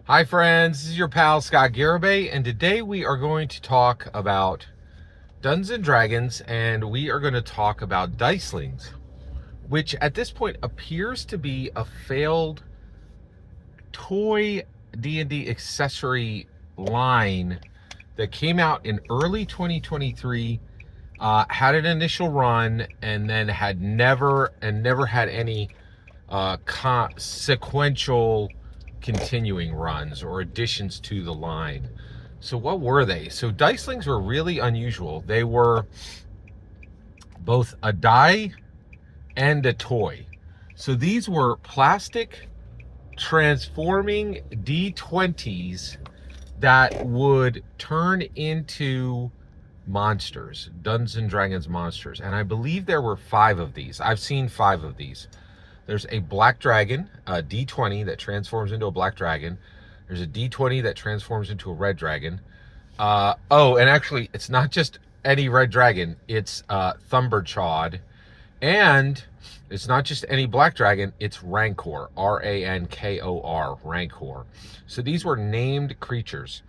Hi friends, this is your pal Scott Garibay, and today we are going to talk about Dungeons and Dragons, and we are going to talk about Dicelings, which at this point appears to be a failed toy D&D accessory line that came out in early 2023, had an initial run, and then had never had any sequential continuing runs or additions to the line. So what were they? So Dicelings were really unusual. They were both a die and a toy. So these were plastic transforming D20s that would turn into monsters, Dungeons and Dragons monsters. And I believe there were 5 of these. I've seen 5 of these. There's a black dragon, a D20 that transforms into a black dragon. There's a D20 that transforms into a red dragon. And actually, it's not just any red dragon. It's Thumberchawed. And it's not just any black dragon. It's Rancor, Rankor, Rancor. So these were named creatures.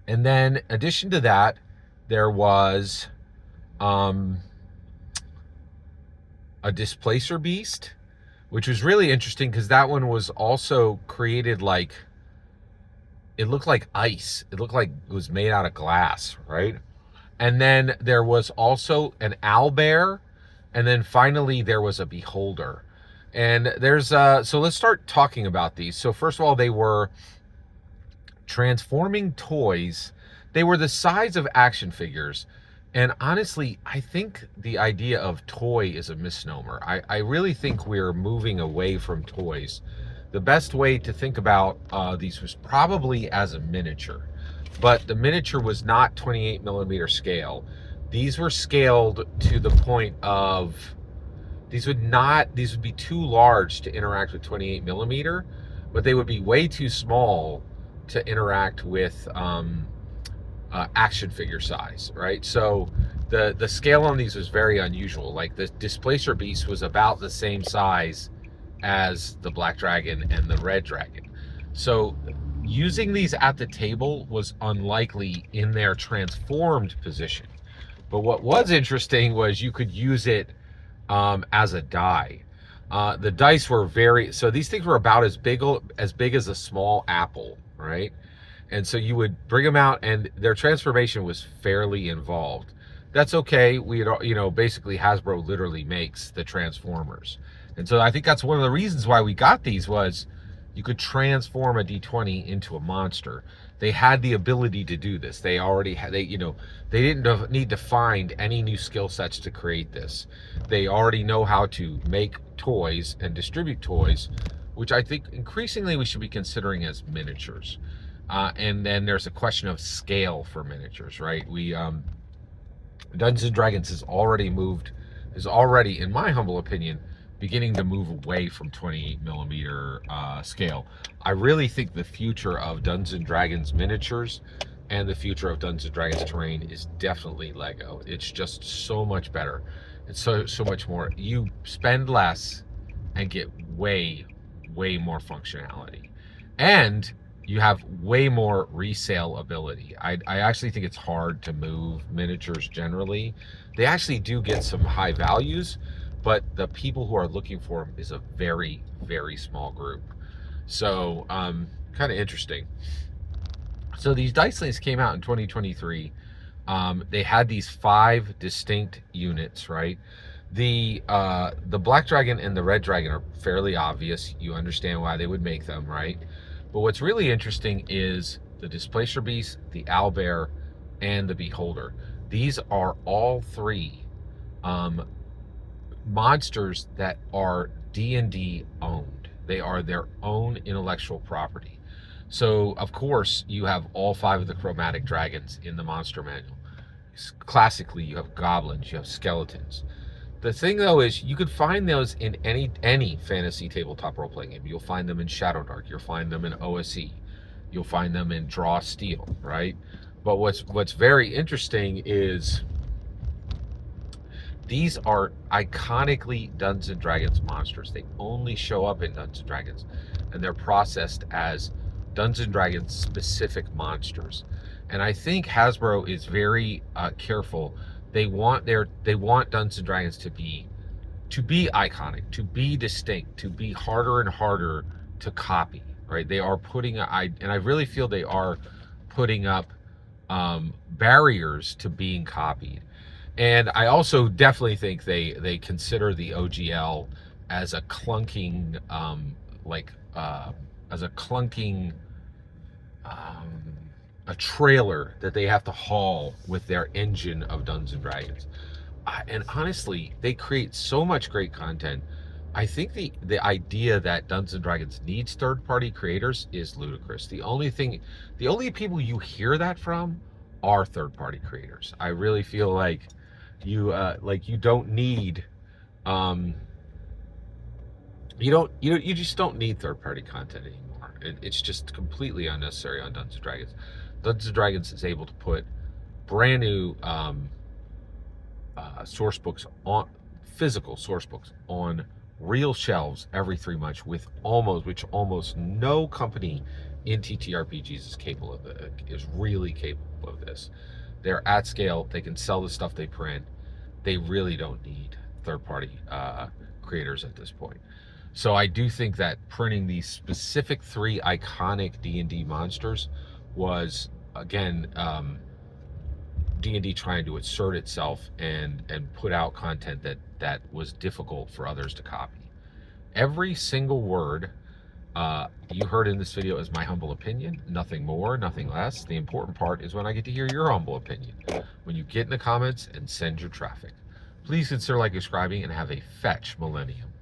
And then, in addition to that, there was a Displacer beast, which was really interesting because that one was also created like, it looked like ice. It looked like it was made out of glass, right? And then there was also an Owlbear, and then finally there was a Beholder. And there's so let's start talking about these. So first of all, they were transforming toys. They were the size of action figures. And honestly, I think the idea of toy is a misnomer. I really think we're moving away from toys. The best way to think about these was probably as a miniature. But the miniature was not 28 millimeter scale. These were scaled to the point of, these would be too large to interact with 28 millimeter, but they would be way too small to interact with action figure size, right? So the scale on these was very unusual. Like the Displacer beast was about the same size as the black dragon and the red dragon. So using these at the table was unlikely in their transformed position. But what was interesting was you could use it as a die. The dice were so these things were about as big as a small apple, right? And so you would bring them out, and their transformation was fairly involved. That's okay. Basically Hasbro literally makes the Transformers. And so I think that's one of the reasons why we got these was you could transform a D20 into a monster. They had the ability to do this. They already had, they didn't need to find any new skill sets to create this. They already know how to make toys and distribute toys, which I think increasingly we should be considering as miniatures. And then there's a question of scale for miniatures, right? Dungeons and Dragons is already, in my humble opinion, beginning to move away from 28 millimeter scale. I really think the future of Dungeons and Dragons miniatures and the future of Dungeons and Dragons terrain is definitely Lego. It's just so much better. It's so much more. You spend less and get way more functionality. And you have way more resale ability. I actually think it's hard to move miniatures generally. They actually do get some high values, but the people who are looking for them is a very small group. So kind of interesting. So these Dicelings came out in 2023. They had these 5 distinct units, right? The black dragon and the red dragon are fairly obvious. You understand why they would make them, right? But what's really interesting is the Displacer beast, the Owlbear, and the Beholder. These are all 3 monsters that are D&D owned. They are their own intellectual property. So of course you have all 5 of the chromatic dragons in the monster manual. Classically, you have goblins, you have skeletons. The thing though is you could find those in any fantasy tabletop role-playing game. You'll find them in Shadowdark, you'll find them in OSE, you'll find them in Draw Steel, right? But what's very interesting is these are iconically Dungeons and Dragons monsters. They only show up in Dungeons and Dragons, and they're processed as Dungeons and Dragons specific monsters. And I think Hasbro is very careful. They want Dungeons and Dragons to be iconic, to be distinct, to be harder and harder to copy. Right? They are putting and I really feel they are putting up barriers to being copied. And I also definitely think they consider the OGL as a clunking as a clunking a trailer that they have to haul with their engine of Dungeons and Dragons. And honestly, they create so much great content. I think the idea that Dungeons and Dragons needs third-party creators is ludicrous. The only people you hear that from are third-party creators. I really feel like you don't need you just don't need third-party content anymore. It's just completely unnecessary on Dungeons and Dragons. Dungeons and Dragons is able to put brand new source books, on physical source books, on real shelves every 3 months, which almost no company in TTRPGs is really capable of this. They're at scale. They can sell the stuff they print. They really don't need third-party creators at this point. So I do think that printing these specific 3 iconic D&D monsters was, again, D&D trying to assert itself and put out content that was difficult for others to copy. Every single word you heard in this video is my humble opinion, nothing more, nothing less. The important part is when I get to hear your humble opinion, when you get in the comments and send your traffic. Please consider subscribing and have a fetch millennium.